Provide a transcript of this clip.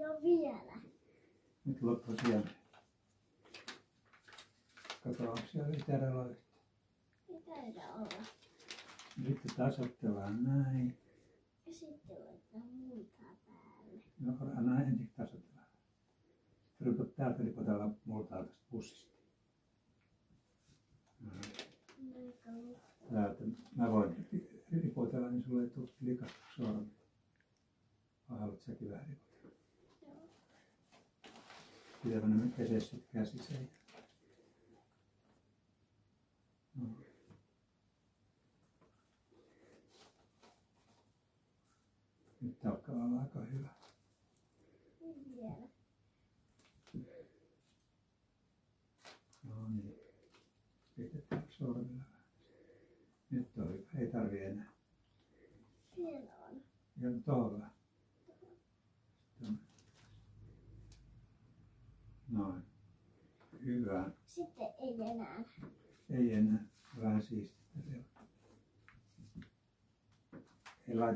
No vielä. Nyt loppui siellä. Kato, onko siellä itärällä yhtä? Ei taida olla. Sitten tasoittellaan näin. Ja sitten laitetaan multaa päälle. No, anna ensin tasoitella. Sitten täältä ripotella multaa tästä pussista. Täältä. Mä voin ripotella, niin sulle ei tule likasta sormi. Vai haluat säkin vähän ripotella? Joo. Pitääpä ne pesee sit käsissä. No. Nyt alkaa olla aika hyvä. Vielä. No niin. Pistetään sormilla vähän. Nyt on hyvä. Ei tarvi enää. Siellä on. Ja tuohon vähän. Noin. Hyvä. Sitten ei enää. Ei enää. Vähän siististä vielä. Ei laita